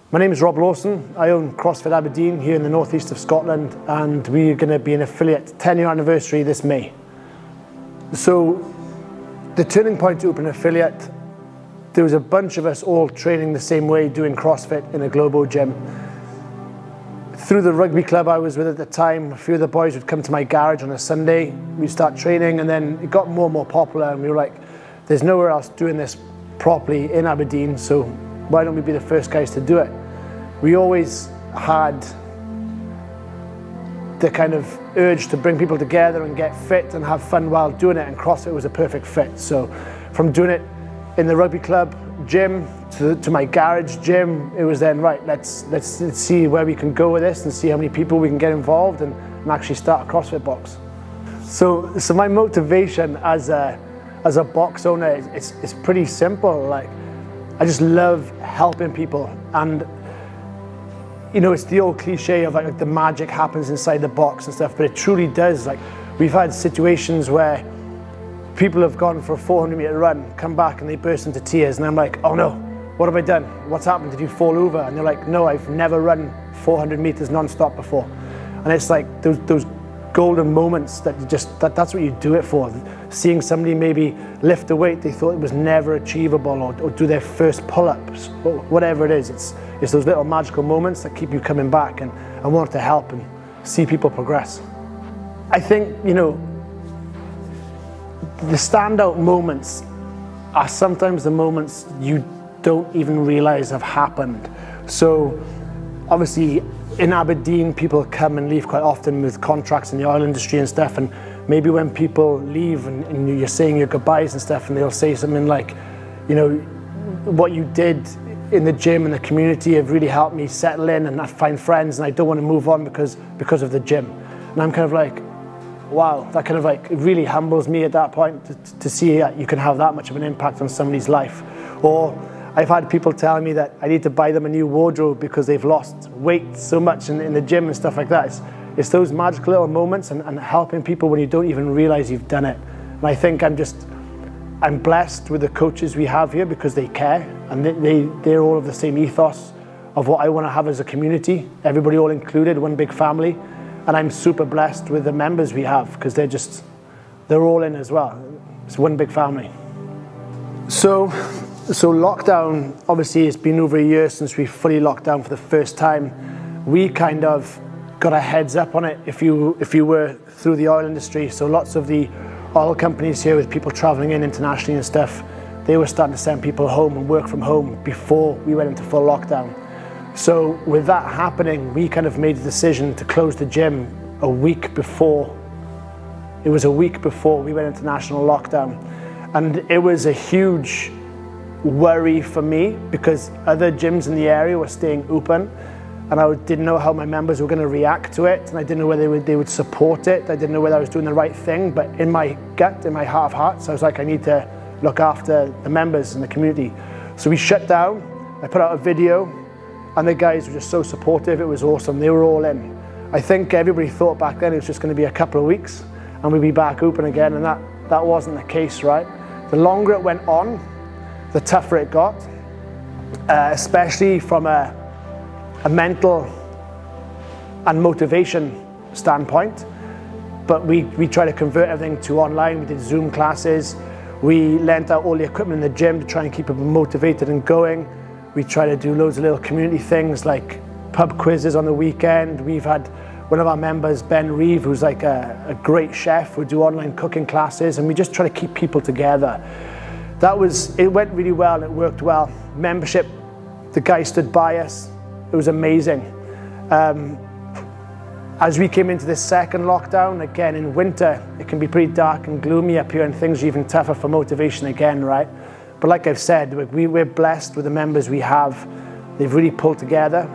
My name is Rob Lawson. I own CrossFit Aberdeen here in the northeast of Scotland, and we're going to be an affiliate 10-year anniversary this May. So the turning point to open an affiliate, there was a bunch of us all training the same way, doing CrossFit in a global gym. Through the rugby club I was with at the time, a few of the boys would come to my garage on a Sunday, we'd start training, and then it got more and more popular, and we were like, there's nowhere else doing this properly in Aberdeen, so why don't we be the first guys to do it? We always had the kind of urge to bring people together and get fit and have fun while doing it, and CrossFit was a perfect fit. So from doing it in the rugby club gym to my garage gym, it was then, right, let's see where we can go with this and see how many people we can get involved and actually start a CrossFit box. So my motivation as a box owner, it's pretty simple. Like, I just love helping people, and you know, it's the old cliche of like the magic happens inside the box and stuff, but it truly does. Like, we've had situations where people have gone for a 400-meter run, come back and they burst into tears, and I'm like, oh no, what have I done? What's happened? Did you fall over? And they're like, no, I've never run 400 meters non-stop before. And it's like those golden moments that that's what you do it for. Seeing somebody maybe lift a weight they thought it was never achievable, or do their first pull-ups, or whatever it is. It's those little magical moments that keep you coming back and want to help and see people progress. I think, you know, the standout moments are sometimes the moments you don't even realize have happened. So obviously in Aberdeen, people come and leave quite often with contracts in the oil industry and stuff, and maybe when people leave and you're saying your goodbyes and stuff, and they'll say something like, you know, what you did in the gym and the community have really helped me settle in and find friends, and I don't want to move on because of the gym. And I'm kind of like, wow, that kind of like, it really humbles me at that point to see that you can have that much of an impact on somebody's life. Or I've had people telling me that I need to buy them a new wardrobe because they've lost weight so much in the gym and stuff like that. It's those magical little moments and helping people when you don't even realize you've done it. And I think I'm blessed with the coaches we have here because they care, and they're all of the same ethos of what I want to have as a community, everybody all included, one big family. And I'm super blessed with the members we have because they're all in as well. It's one big family. So lockdown, obviously it's been over a year since we fully locked down for the first time. We kind of got a heads up on it if you were through the oil industry. So lots of the oil companies here, with people traveling in internationally and stuff, they were starting to send people home and work from home before we went into full lockdown. So with that happening, we kind of made the decision to close the gym a week before. It was a week before we went into national lockdown. And it was a huge worry for me because other gyms in the area were staying open, and I didn't know how my members were going to react to it, and I didn't know whether they would support it. I didn't know whether I was doing the right thing, but in my gut, in my heart of hearts, I was like, I need to look after the members in the community. So we shut down, I put out a video, and the guys were just so supportive. It was awesome. They were all in. I think everybody thought back then it was just going to be a couple of weeks and we'd be back open again, and that wasn't the case, right? The longer it went on, the tougher it got, especially from a mental and motivation standpoint. But we tried to convert everything to online. We did Zoom classes. We lent out all the equipment in the gym to try and keep people motivated and going. We try to do loads of little community things like pub quizzes on the weekend. We've had one of our members, Ben Reeve, who's like a great chef, who do online cooking classes, and we just try to keep people together. It went really well and it worked well. Membership, the guys stood by us. It was amazing. As we came into this second lockdown, again in winter, it can be pretty dark and gloomy up here, and things are even tougher for motivation again, right? But like I've said, we're blessed with the members we have. They've really pulled together,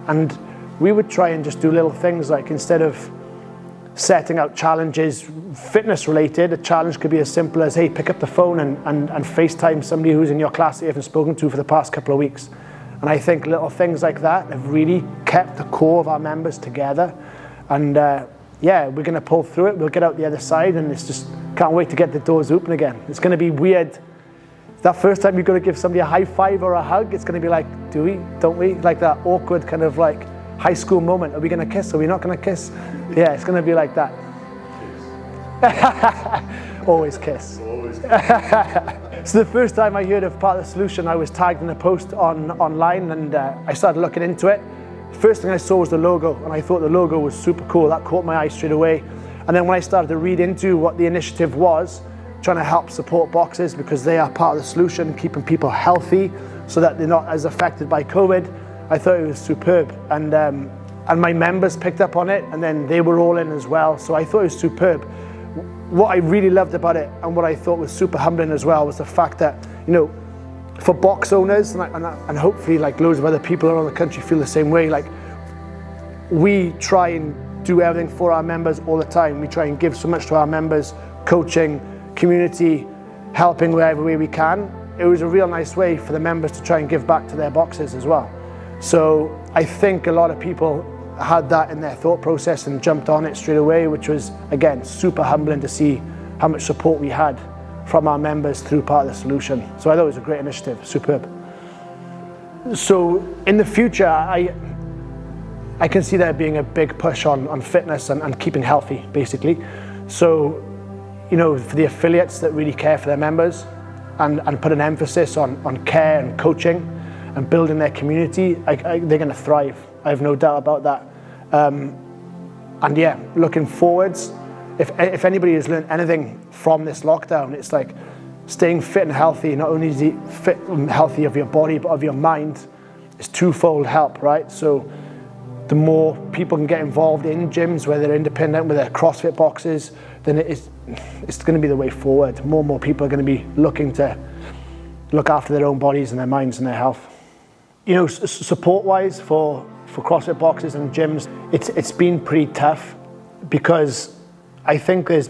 and we would try and just do little things like, instead of setting out challenges fitness related, a challenge could be as simple as, hey, pick up the phone and FaceTime somebody who's in your class that you haven't spoken to for the past couple of weeks. And I think little things like that have really kept the core of our members together. And yeah, we're going to pull through it. We'll get out the other side, and it's just, can't wait to get the doors open again. It's going to be weird that first time you've got to give somebody a high five or a hug, it's going to be like, do we, don't we? Like that awkward kind of like high school moment. Are we going to kiss? Are we not going to kiss? Yeah, it's going to be like that. Always kiss. Always kiss. So the first time I heard of Part of the Solution, I was tagged in a post online, and I started looking into it. The first thing I saw was the logo, and I thought the logo was super cool. That caught my eye straight away. And then when I started to read into what the initiative was, trying to help support boxers because they are part of the solution, keeping people healthy so that they're not as affected by COVID, I thought it was superb. And my members picked up on it, and then they were all in as well. So I thought it was superb. What I really loved about it, and what I thought was super humbling as well, was the fact that, you know, for box owners, and hopefully like loads of other people around the country feel the same way, like we try and do everything for our members all the time. We try and give so much to our members, coaching, community, helping wherever way we can. It was a real nice way for the members to try and give back to their boxers as well. So I think a lot of people had that in their thought process and jumped on it straight away, which was, again, super humbling to see how much support we had from our members through Part of the Solution. So I thought it was a great initiative, superb. So in the future, I can see there being a big push on fitness and keeping healthy, basically. So, you know, for the affiliates that really care for their members and put an emphasis on care and coaching and building their community, they're going to thrive. I have no doubt about that. And yeah, looking forwards, if anybody has learned anything from this lockdown, it's like staying fit and healthy. Not only is it fit and healthy of your body, but of your mind. It's twofold help, right? So the more people can get involved in gyms, whether they're independent, whether they're CrossFit boxes, then it's going to be the way forward. More and more people are going to be looking to look after their own bodies and their minds and their health. You know, support-wise for CrossFit boxes and gyms, it's been pretty tough because I think there's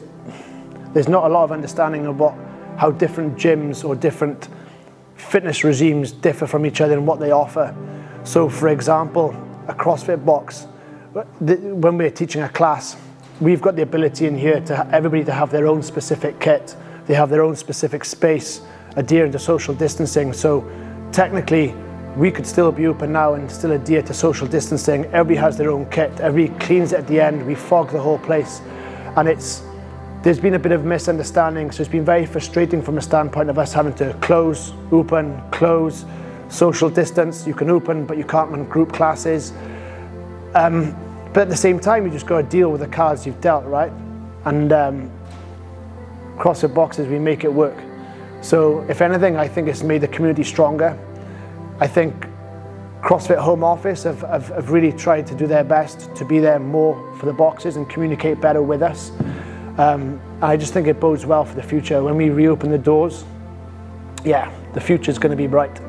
not a lot of understanding of how different gyms or different fitness regimes differ from each other and what they offer. So, for example, a CrossFit box, when we're teaching a class, we've got the ability in here to everybody to have their own specific kit. They have their own specific space, adhering to social distancing. So technically, we could still be open now and still adhere to social distancing. Everybody has their own kit. Everybody cleans it at the end. We fog the whole place. And there's been a bit of misunderstanding. So it's been very frustrating from a standpoint of us having to close, open, close, social distance. You can open, but you can't run group classes. But at the same time, you just got to deal with the cards you've dealt, right? And CrossFit boxes, we make it work. So if anything, I think it's made the community stronger. I think CrossFit Home Office have really tried to do their best to be there more for the boxes and communicate better with us. And I just think it bodes well for the future. When we reopen the doors, yeah, the future's going to be bright.